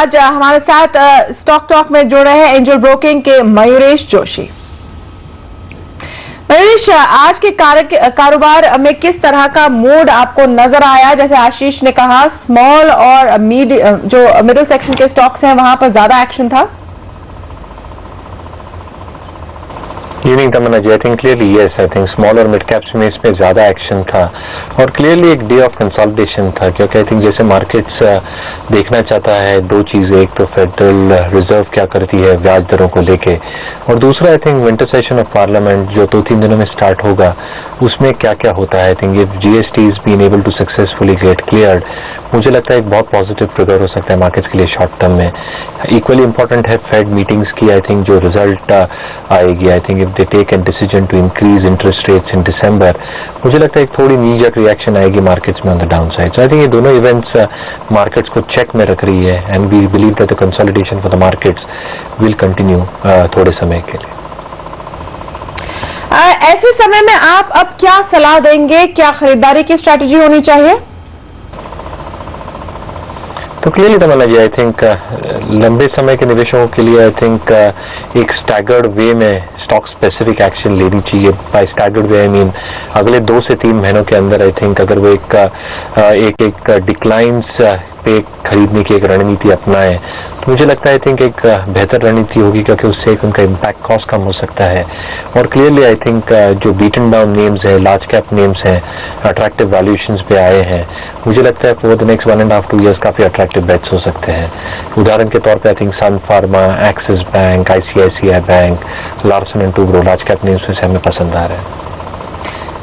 आज हमारे साथ स्टॉक टॉक में जुड़ रहे हैं एंजल ब्रोकिंग के मयूरेश जोशी। मयूरेश, आज के कारोबार में किस तरह का मूड आपको नजर आया? जैसे आशीष ने कहा, स्मॉल और मिडिल सेक्शन के स्टॉक्स हैं वहां पर ज्यादा एक्शन था। Evening Tamanna ji, I think clearly yes, I think small और मिड कैप्स में इसमें ज्यादा एक्शन था और क्लियरली एक डे ऑफ कंसोलिडेशन था, क्योंकि आई थिंक जैसे मार्केट्स देखना चाहता है दो चीजें, एक तो फेडरल रिजर्व क्या करती है ब्याज दरों को लेके, और दूसरा I think winter session of parliament जो 2-3 दिनों में स्टार्ट होगा उसमें क्या क्या होता है। I think if GST is been able to successfully get cleared, मुझे लगता है एक बहुत पॉजिटिव ट्रिगर हो सकता है मार्केट्स के लिए शॉर्ट टर्म में। इक्वली इंपॉर्टेंट है फेड मीटिंग्स की, आई थिंक जो रिजल्ट आएगी, I think they take a decision to increase interest rates in December, मुझे लगता है एक थोड़ी knee-jerk reaction आएगी मार्केट्स में on the downside. So I think ये दोनों इवेंट्स मार्केट्स को चेक में रख रही है and we believe that the consolidation for the markets will continue थोड़े समय के लिए। ऐसे समय में आप अब क्या सलाह देंगे? क्या खरीदारी की स्ट्रैटेजी होनी चाहिए? तो clearly Tamannaah ji, I think लंबे समय के निवेशकों के लिए आई थिंक एक स्टैगर्ड वे में स्टॉक स्पेसिफिक एक्शन लेनी चाहिए। By staggered way I mean अगले 2 से 3 महीनों के अंदर आई थिंक अगर वो एक डिक्लाइंस पे खरीदने की एक रणनीति अपनाए तो मुझे लगता है आई थिंक एक बेहतर रणनीति होगी, क्योंकि उससे एक उनका इम्पैक्ट कॉस्ट कम हो सकता है। और क्लियरली आई थिंक जो बीटन डाउन नेम्स है, लार्ज कैप नेम्स हैं, अट्रैक्टिव वैल्यूएशंस पे आए हैं, मुझे लगता है फॉर द नेक्स्ट 1.5-2 years काफी अट्रैक्टिव बेट्स हो सकते हैं। उदाहरण के तौर पे I think Sun Pharma, Axis Bank, ICICI Bank, Larsen and Toubro large cap names में से हमें पसंद आ रहे हैं।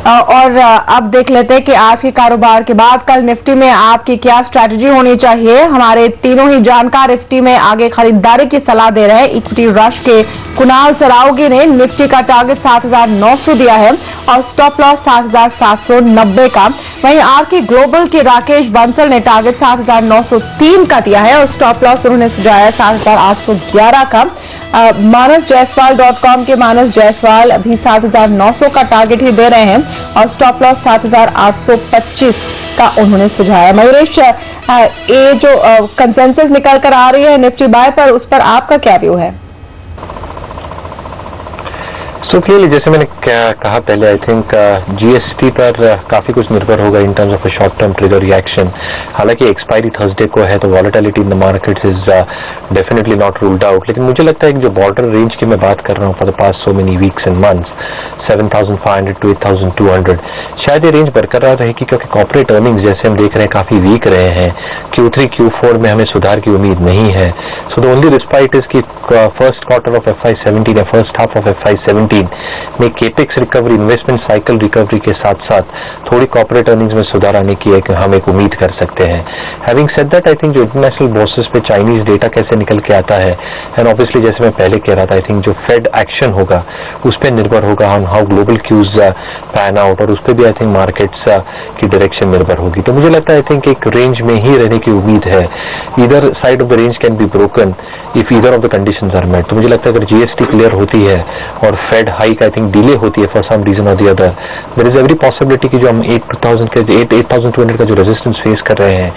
और अब देख लेते हैं कि आज के कारोबार के बाद कल निफ्टी में आपकी क्या स्ट्रैटेजी होनी चाहिए। हमारे तीनों ही जानकार निफ्टी में आगे खरीदारी की सलाह दे रहे हैं। इक्विटी रश के कुणाल सरावगी ने निफ्टी का टारगेट 7,900 दिया है और स्टॉप लॉस 7,790 का। वहीं आरके ग्लोबल के राकेश बंसल ने टारगेट 7,903 का दिया है और स्टॉप लॉस उन्होंने सुझाया 7,811 का। मानस जायसवाल.com के मानस जायसवाल अभी 7,900 का टारगेट ही दे रहे हैं और स्टॉप लॉस 7,825 का उन्होंने सुझाया। मयूरेश, ये जो कंसेंसस निकल कर आ रही है निफ्टी बाय पर, उस पर आपका क्या व्यू है? तो क्लियरली जैसे मैंने कहा पहले, आई थिंक जीएसटी पर काफी कुछ निर्भर होगा in terms of a short term trigger reaction. हालांकि एक्सपायरी थर्सडे को है तो volatility in the markets is definitely not ruled out, लेकिन मुझे लगता है कि जो बॉर्डर रेंज की मैं बात कर रहा हूँ for the past so many weeks and months, 7,500 to 8,200, शायद ये रेंज बरकरार रहेगी, क्योंकि कॉर्पोरेट अर्निंग्स जैसे हम देख रहे हैं काफी वीक रहे हैं। Q3 Q4 में हमें सुधार की उम्मीद नहीं है। So the only respite is की फर्स्ट क्वार्टर ऑफ FY17 या फर्स्ट हाफ ऑफ FY17 में capex recovery, investment cycle recovery के साथ साथ थोड़ी कॉर्पोरेट अर्निंग्स में सुधार आने की हम एक उम्मीद कर सकते हैं। Having said that, I think जो इंटरनेशनल बोर्सेस पे चाइनीज डेटा कैसे निकल के आता है, एंड ऑब्वियसली जैसे मैं पहले कह रहा था, आई थिंक जो फेड एक्शन होगा उस पर निर्भर होगा on how global cues pan out, और उस पर भी आई थिंक मार्केट्स की डायरेक्शन निर्भर होगी। तो मुझे लगता है आई थिंक एक रेंज में ही रहने की उम्मीद है। Either side of the range can be broken if either of the conditions are met. तो मुझे लगता है अगर जीएसटी क्लियर होती है और Fed hike I think delay होती है फॉर सम रीजन और the other, there is every possibility कि जो हम 8,200 का जो रेजिस्टेंस फेस कर रहे हैं,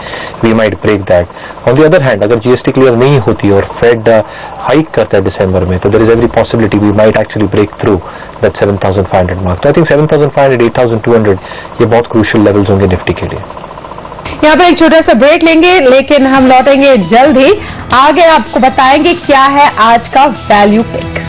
we might break that. On the other hand अगर जीएसटी क्लियर नहीं होती और फेड हाइक करता है दिसंबर में, तो there is every possibility we might actually break through that 7,500 mark. तो आई थिंक 7,500, 8,200 ये बहुत क्रूशियल लेवल्स होंगे निफ्टी के लिए। यहाँ पे एक छोटा सा ब्रेक लेंगे, लेकिन हम लौटेंगे जल्द ही। आगे आपको बताएंगे क्या है आज का वैल्यू पिक।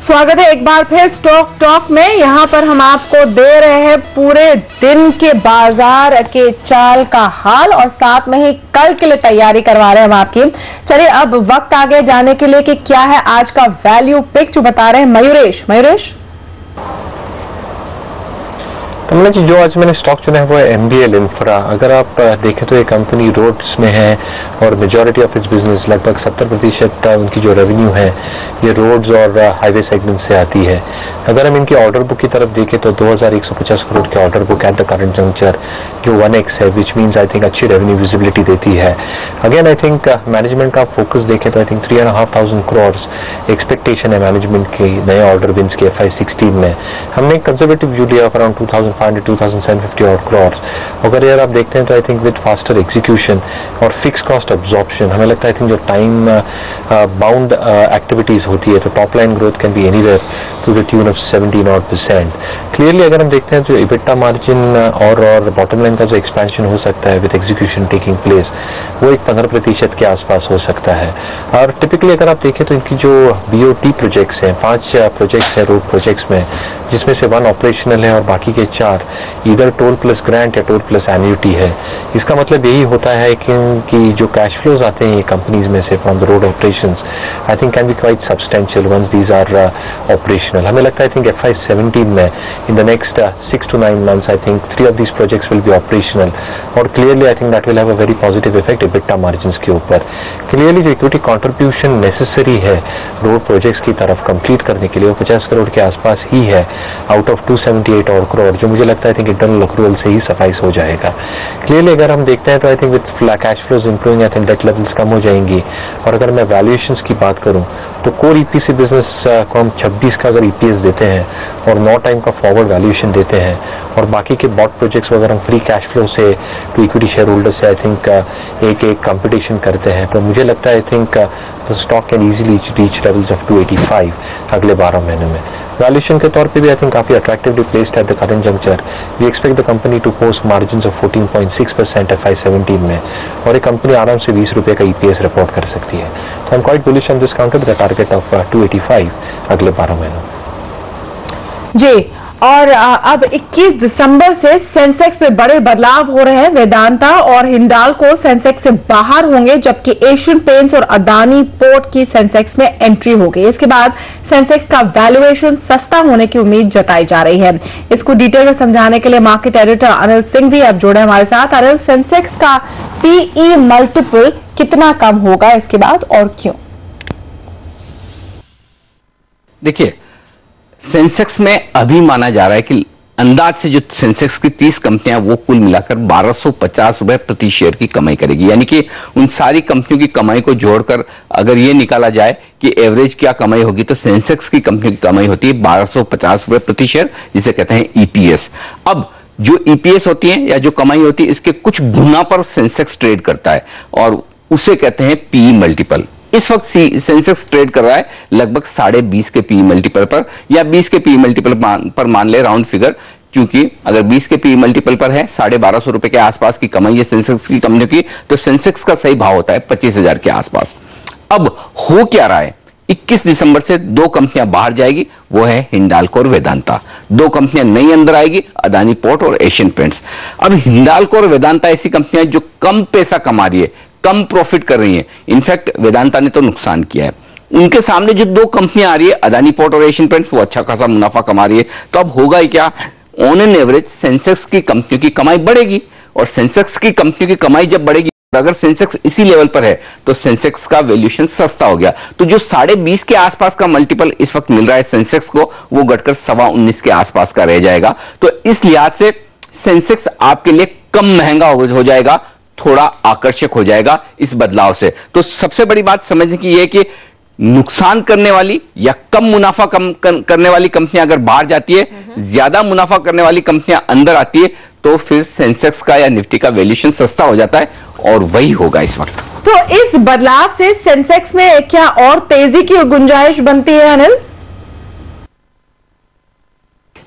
स्वागत है एक बार फिर स्टॉक टॉक में। यहाँ पर हम आपको दे रहे हैं पूरे दिन के बाजार के चाल का हाल और साथ में ही कल के लिए तैयारी करवा रहे हैं हम आपकी। चलिए अब वक्त आ गया जाने के लिए कि क्या है आज का वैल्यू पिक, जो बता रहे हैं मयूरेश। कमला जी, जो आज मैंने स्टॉक चुना है वो है MBL इंफ्रा। अगर आप देखें तो ये कंपनी रोड्स में है और मेजॉरिटी ऑफ इट्स बिजनेस लगभग 70% उनकी जो रेवेन्यू है ये रोड्स और हाईवे सेगमेंट से आती है। अगर हम इनकी ऑर्डर बुक की तरफ देखें तो 2150 करोड़ के order book eight the current juncture जो 1x है, विच मीन्स आई थिंक अच्छी रेवेन्यू विजिबिलिटी देती है। अगेन आई थिंक मैनेजमेंट का फोकस देखें तो आई थिंक 3,500 करोड़ एक्सपेक्टेशन है मैनेजमेंट की नए ऑर्डर विंस के FY16 में। हमने कंजर्वेटिव व्यू लिया अराउंड 2,750 करोड़। अगर यार आप देखते हैं तो I think with faster execution और फिक्स कॉस्ट अब्जॉर्प्शन हमें लगता है आई थिंक जो टाइम बाउंड एक्टिविटीज होती है तो top line growth can be anywhere to the tune of 17% clearly. अगर हम देखते हैं तो इबिटा मार्जिन और बॉटम लाइन का जो एक्सपेंशन हो सकता है विद एग्जीक्यूशन टेकिंग प्लेस वो एक 15% के आसपास हो सकता है। और टिपिकली अगर आप देखें तो इनकी जो BOT प्रोजेक्ट्स हैं, 5 प्रोजेक्ट्स हैं रोड प्रोजेक्ट्स में, जिसमें से 1 ऑपरेशनल है और बाकी के 4 इधर टोल प्लस ग्रांट या टोल प्लस एन्युटी है। इसका मतलब यही होता है कि इनकी जो कैश फ्लोज आते हैं ये कंपनीज में से from the road operations I think can be quite substantial once these are operational. हमें लगता है आई थिंक FY17 में in the next 6 to 9 months I think 3 of these projects will be operational और clearly I think that will have a very positive effect EBITDA margins के ऊपर। Clearly जो equity contribution necessary है road projects की तरफ complete करने के लिए वो 50 करोड़ के आसपास ही है आउट ऑफ 278 और करोड़, जो मुझे लगता है आई थिंक इंटरनल अक्रूवल से ही सफाइस हो जाएगा। क्लियरली अगर हम देखते हैं तो I think with cash flows improving I think debt levels कम हो जाएंगी। और अगर मैं वैल्यूएशंस की बात करूं तो कोर EPC बिजनेस को हम 26 का अगर EPS देते हैं और 9 टाइम का फॉरवर्ड वैल्यूएशन देते हैं और बाकी के बॉट प्रोजेक्ट्स अगर हम फ्री कैश फ्लो से टू इक्विटी शेयर होल्डर से आई थिंक एक कंपटीशन करते हैं तो मुझे लगता है I think the stock can easily reach levels of 285 अगले 12 महीनों में। वैल्यूएशन के तौर पे भी आई थिंक काफी attractively placed at the current juncture. We expect the company to post margins of 14.6% FY17 में और ये कंपनी आराम से 20 रुपए का EPS रिपोर्ट कर सकती है। तो I am quite bullish on this counter with the target of 285 अगले 12 महीनों। जी, और अब 21 दिसंबर से सेंसेक्स में बड़े बदलाव हो रहे हैं। वेदांता और हिंडाल्को सेंसेक्स से बाहर होंगे जबकि एशियन पेंट्स और अदानी पोर्ट की सेंसेक्स में एंट्री हो गई। इसके बाद सेंसेक्स का वैल्यूएशन सस्ता होने की उम्मीद जताई जा रही है। इसको डिटेल में समझाने के लिए मार्केट एडिटर अनिल सिंह भी अब जुड़े हमारे साथ। अनिल, सेंसेक्स का PE मल्टीपल कितना कम होगा इसके बाद और क्यों? देखिए, सेंसेक्स में अभी माना जा रहा है कि अंदाज से जो सेंसेक्स की 30 कंपनियां वो कुल मिलाकर 1250 रुपए प्रति शेयर की कमाई करेगी। यानी कि उन सारी कंपनियों की कमाई को जोड़कर अगर ये निकाला जाए कि एवरेज क्या कमाई होगी तो सेंसेक्स की कंपनी की कमाई होती है 1250 रुपए प्रति शेयर, जिसे कहते हैं EPS। अब जो EPS होती है या जो कमाई होती है इसके कुछ गुना पर सेंसेक्स ट्रेड करता है और उसे कहते हैं PE मल्टीपल। इस वक्त सेंसेक्स ट्रेड कर रहा है लगभग 20.5 के PE मल्टीपल पर या 20 के PE मल्टीपल पर मान ले राउंड फिगर, क्योंकि अगर 20 के PE मल्टीपल पर है 1250 रुपए के आसपास की कमाई है सेंसेक्स की कंपनी की, तो सेंसेक्स का सही भाव होता है 25,000 के आसपास। अब हो क्या रहा है, 21 दिसंबर से 2 कंपनियां बाहर जाएगी, वो है हिंडाल्को और वेदांता। 2 कंपनियां नई अंदर आएगी, अदानी पोर्ट और एशियन पेंट्स। अब हिंडाल्को और वेदांता ऐसी कंपनियां जो कम पैसा कमा रही है, कम प्रॉफिट कर रही हैं। इनफैक्ट वेदांता ने तो नुकसान किया है। उनके सामने जो 2 कंपनियां आ रही है, अदानी पोर्ट और एशियन पेंट्स, वो अच्छा खासा मुनाफा कमा रही है। तो अब होगा ही क्या, ऑन एन एवरेज सेंसेक्स की कंपनियों की कमाई बढ़ेगी और सेंसेक्स की कंपनियों की कमाई जब बढ़ेगी, अगर सेंसेक्स इसी लेवल पर है तो सेंसेक्स का वैल्यूएशन सस्ता हो गया। तो जो 20.5 के आसपास का मल्टीपल इस वक्त मिल रहा है सेंसेक्स को, वो घटकर 19.25 के आसपास का रह जाएगा। तो इस लिहाज से सेंसेक्स आपके लिए कम महंगा हो जाएगा, थोड़ा आकर्षक हो जाएगा इस बदलाव से। तो सबसे बड़ी बात समझने की यह है कि नुकसान करने वाली या कम मुनाफा करने वाली कंपनियां अगर बाहर जाती है, ज्यादा मुनाफा करने वाली कंपनियां अंदर आती है, तो फिर सेंसेक्स का या निफ्टी का वैल्यूएशन सस्ता हो जाता है और वही होगा इस वक्त। तो इस बदलाव से सेंसेक्स में क्या और तेजी की गुंजाइश बनती है अनिल?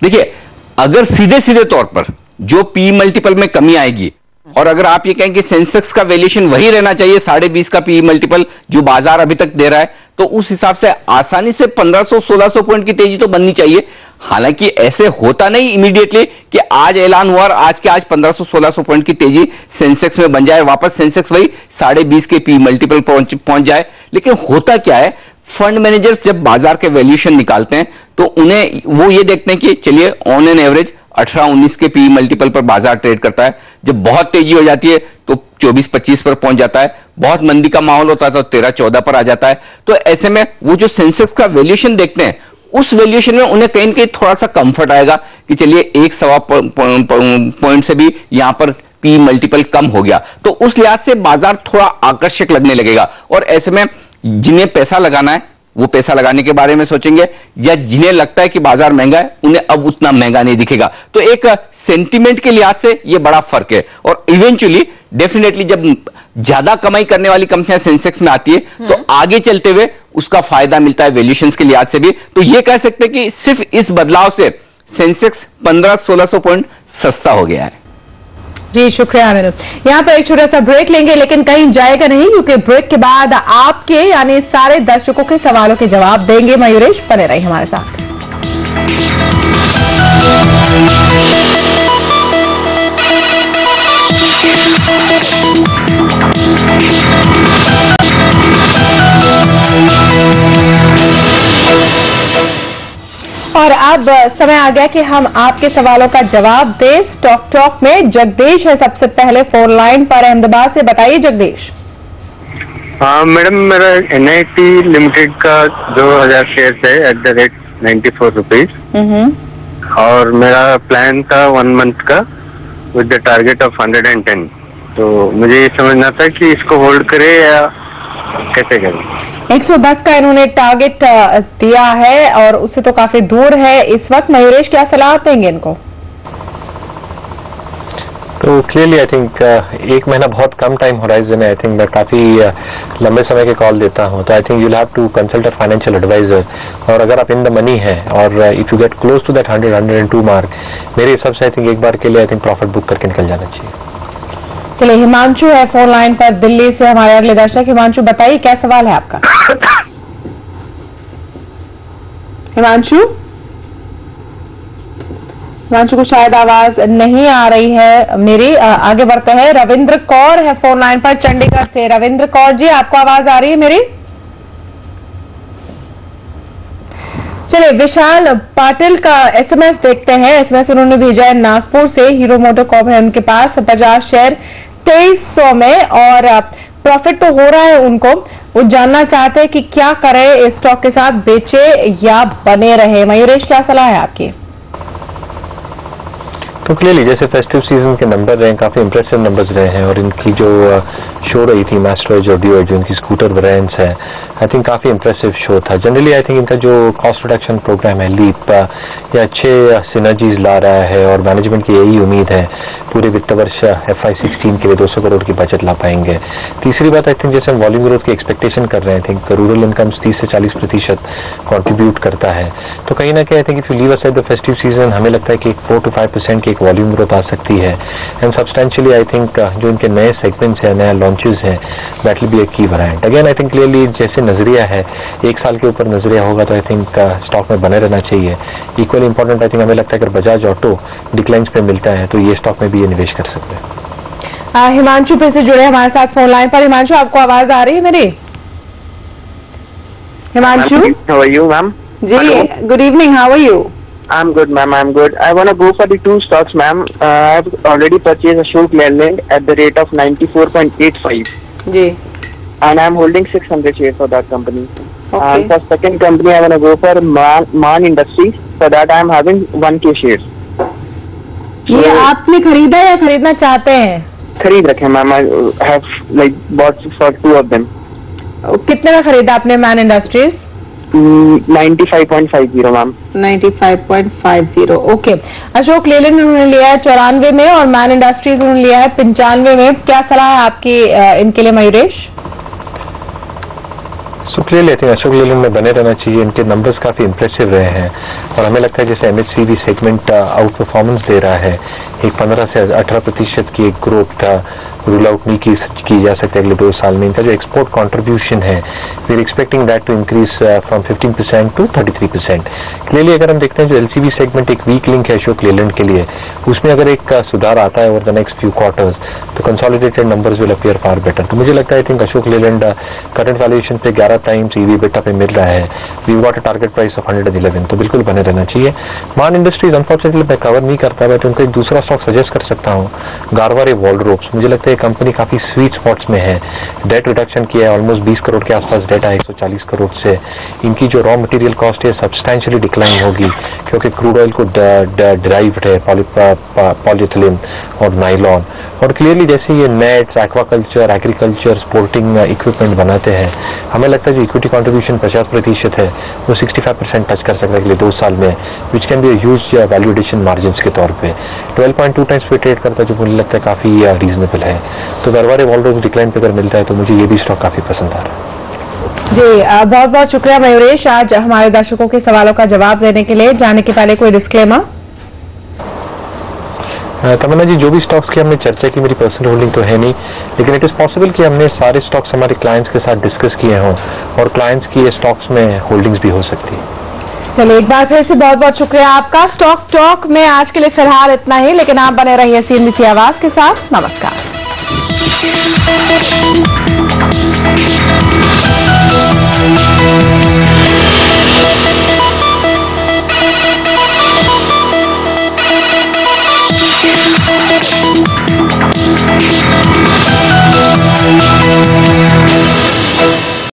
देखिए, अगर सीधे सीधे तौर पर जो PE मल्टीपल में कमी आएगी और अगर आप ये कहें कि सेंसेक्स का वैल्यूएशन वही रहना चाहिए 20.5 का PE मल्टीपल जो बाजार अभी तक दे रहा है, तो उस हिसाब से आसानी से 1500-1600 पॉइंट की तेजी तो बननी चाहिए। हालांकि ऐसे होता नहीं इमीडिएटली कि आज ऐलान हुआ और आज के आज 1500-1600 पॉइंट की तेजी सेंसेक्स में बन जाए, वापस सेंसेक्स वही 20.5 के PE मल्टीपल पहुंच जाए। लेकिन होता क्या है, फंड मैनेजर्स जब बाजार के वैल्यूएशन निकालते हैं तो उन्हें वो ये देखते हैं कि चलिए ऑन एन एवरेज 18-19 के पी मल्टीपल पर बाजार ट्रेड करता है। जब बहुत तेजी हो जाती है तो 24-25 पर पहुंच जाता है, बहुत मंदी का माहौल होता है तो 13-14 पर आ जाता है। तो ऐसे में वो जो सेंसेक्स का वैल्यूएशन देखते हैं, उस वैल्यूएशन में उन्हें कहीं न कहीं थोड़ा सा कंफर्ट आएगा कि चलिए 1-1.25 पॉइंट से भी यहां पर पी मल्टीपल कम हो गया, तो उस लिहाज से बाजार थोड़ा आकर्षक लगने लगेगा। और ऐसे में जिन्हें पैसा लगाना है वो पैसा लगाने के बारे में सोचेंगे, या जिन्हें लगता है कि बाजार महंगा है उन्हें अब उतना महंगा नहीं दिखेगा। तो एक सेंटीमेंट के लिहाज से ये बड़ा फर्क है। और इवेंचुअली डेफिनेटली जब ज्यादा कमाई करने वाली कंपनियां सेंसेक्स में आती है तो आगे चलते हुए उसका फायदा मिलता है वैल्यूएशंस के लिहाज से भी। तो ये कह सकते हैं कि सिर्फ इस बदलाव से सेंसेक्स 1500-1600 पॉइंट सस्ता हो गया है। जी शुक्रिया अनिल। यहाँ पर एक छोटा सा ब्रेक लेंगे, लेकिन कहीं जाएगा नहीं, क्योंकि ब्रेक के बाद आपके यानी सारे दर्शकों के सवालों के जवाब देंगे मयूरेश। बने रहिए हमारे साथ। और अब समय आ गया कि हम आपके सवालों का जवाब दें। स्टॉक टॉक में जगदीश है सबसे पहले फोन लाइन पर अहमदाबाद से। बताइए जगदीश। हाँ मैडम, मेरा NIT लिमिटेड का 2000 शेयर है at ₹94 और मेरा प्लान था 1 मंथ का विद द टारगेट ऑफ 110। तो मुझे ये समझना था कि इसको होल्ड करे या कैसे करें। 110 का इन्होंने टारगेट दिया है और उससे तो काफी दूर है इस वक्त। मयूरेश क्या सलाह देंगे इनको? तो क्लियरली आई थिंक 1 महीना बहुत कम टाइम होराइजन है। आई थिंक मैं काफी लंबे समय के कॉल देता हूं, तो I think you'll have to consult a financial advisor. और अगर आप इन द मनी है और if you get close to that 100-102 mark, मेरे हिसाब से आई थिंक एक बार के लिए आई थिंक प्रॉफिट बुक करके निकल जाना चाहिए। चलिए हिमांशु है फोन लाइन पर दिल्ली से, हमारे अगले दर्शक। हिमांशु बताइए क्या सवाल है आपका? हिमांशु को शायद आवाज नहीं आ रही है मेरी। आगे बढ़ते हैं। रविंद्र कौर है फोन लाइन पर चंडीगढ़ से। रविंद्र कौर जी, आपको आवाज आ रही है मेरी? चलिए विशाल पाटिल का एसएमएस देखते हैं। एसएमएस उन्होंने भेजा है नागपुर से। हीरो मोटोकॉर्प है उनके पास 50 शेयर 2300 में और प्रॉफिट तो हो रहा है उनको। वो जानना चाहते हैं कि क्या करें इस स्टॉक के साथ, बेचे या बने रहे। मयूरेश क्या सलाह है आपकी? तो क्लियरली जैसे फेस्टिव सीजन के नंबर रहे, काफी इंप्रेसिव नंबर्स रहे हैं और इनकी जो शो रही थी मैस्ट्रो जो जो इनकी स्कूटर वेरिएंट्स है, आई थिंक काफी इंप्रेसिव शो था। जनरली आई थिंक इनका जो कॉस्ट रिडक्शन प्रोग्राम है लीप, ये अच्छे सिनर्जीज ला रहा है और मैनेजमेंट की यही उम्मीद है पूरे वित्त वर्ष FY16 के लिए 200 करोड़ की बजट ला पाएंगे। तीसरी बात आई थिंक जैसे हम वॉल्यूम ग्रोथ की एक्सपेक्टेशन कर रहे हैं, आई थिंक रूरल इनकम्स 30 से 40% कॉन्ट्रीब्यूट करता है। तो कहीं ना कहीं आई think if you leave aside the festive season, हमें लगता है कि 4 to 5% की वॉल्यूम ग्रोथ आ सकती है। एंड सब्सटेंशियली आई थिंक जो इनके नए सेगमेंट्स हैं, नया लॉन्चेस हैं, दैट विल बी अ की variant. Again I think clearly जैसे नजरिया है, 1 साल के ऊपर नजरिया होगा तो आई थिंक स्टॉक में बने रहना चाहिए। इक्वली इंपॉर्टेंट आई थिंक हमें लगता है अगर बजाज ऑटो डिक्लाइंस पे मिलता है तो ये स्टॉक में भी ये निवेश कर सकते हैं। हिमांशु फिर से जुड़े हमारे साथ फोन लाइन पर। हिमांशु आपको आवाज आ रही है मेरी? Himanshu how are you ma'am? जी good evening, how are you? I'm good, ma'am. I'm good. I want to go for the 2 stocks, ma'am. I've already purchased Ashok Leyland at the rate of 94.85. जी. And I'm holding 600 shares for that company. Okay. And for second company, I want to go for Man Industries. For that, I'm having 1K shares. ये आपने खरीदा या खरीदना चाहते हैं? खरीद रखे, ma'am. I have like bought for 2 of them. कितने में खरीदा आपने man industries? 95.50, ma'am. 95.50, okay. Ashok Leyland उन्होंने लिया है 94 में और मैन इंडस्ट्रीज उन्होंने लिया है 95 में। क्या सलाह है आपकी इनके लिए मयूरेश? सुप्रिया लेते हैं अशोक लेलैंड में बने रहना चाहिए। इनके नंबर्स काफी इंप्रेसिव रहे हैं और हमें लगता है जैसे MHCV सेगमेंट आउट परफॉर्मेंस दे रहा है, एक 15 से 18% की एक ग्रोथ रूल आउट नहीं की जा सकती अगले 2 साल में। इनका जो एक्सपोर्ट कंट्रीब्यूशन है, we are expecting that to increase from 15% to 33%। Clearly अगर हम देखते हैं जो एलसीवी सेगमेंट एक वीक लिंक है अशोक लेलैंड के लिए, उसमें अगर एक सुधार आता है over the next few quarters तो consolidated numbers will appear far better. तो मुझे लगता है I think Ashok Leyland current valuation पे 11 टाइम्स EV/EBITDA पे मिल रहा है। We got a target price of 111, तो बिल्कुल बने रहना चाहिए। मान इंडस्ट्रीज अनफॉर्चुनेटली मैं कवर नहीं करता, बट उनको एक दूसरा स्टॉक सजेस्ट कर सकता हूँ, गारवारे वॉलरोप्स। मुझे लगता है कंपनी काफी स्वीट स्पॉट्स में है, डेट रिडक्शन किया है, ऑलमोस्ट 20 करोड़ के आसपास डेट है 140 करोड़ से। इनकी जो रॉ मटेरियल कॉस्ट है सब्सटैंशियली डिक्लाइन होगी क्योंकि क्रूड ऑयल को डिराइव्ड है पॉलीथिलीन और नाइलॉन। और क्लियरली जैसे ये nets, aquaculture, agriculture, sporting equipment बनाते हैं, हमें लगता है जो इक्विटी कॉन्ट्रीब्यूशन 50% है वो 65% टच कर सकता है अगले 2 साल में, which can be huge value addition margin के तौर पे। 12.2 टाइम्स पे ट्रेड करता है जो मुझे लगता है काफी रीजनेबल है। तो गारवारे वॉलरोप्स डिक्लाइन पे अगर मिलता है तो मुझे ये भी स्टॉक काफी पसंद आ रहा है। जी बहुत बहुत शुक्रिया मयूरेश, आज हमारे दर्शकों के सवालों का जवाब देने के लिए। जाने के पहले कोई डिस्क्लेमर? तमन्ना जी, जो भी स्टॉक्स की हमने चर्चा की मेरी पर्सनल होल्डिंग तो है नहीं, लेकिन इट इज पॉसिबल कि हमने सारे स्टॉक्स हमारे क्लाइंट्स के साथ डिस्कस किए हों और क्लाइंट्स की ये स्टॉक्स में होल्डिंग्स भी हो सकती है। चलिए एक बार फिर से बहुत बहुत शुक्रिया आपका। स्टॉक टॉक में आज के लिए फिलहाल इतना ही, लेकिन आप बने रहिए CNBC आवाज के साथ। नमस्कार।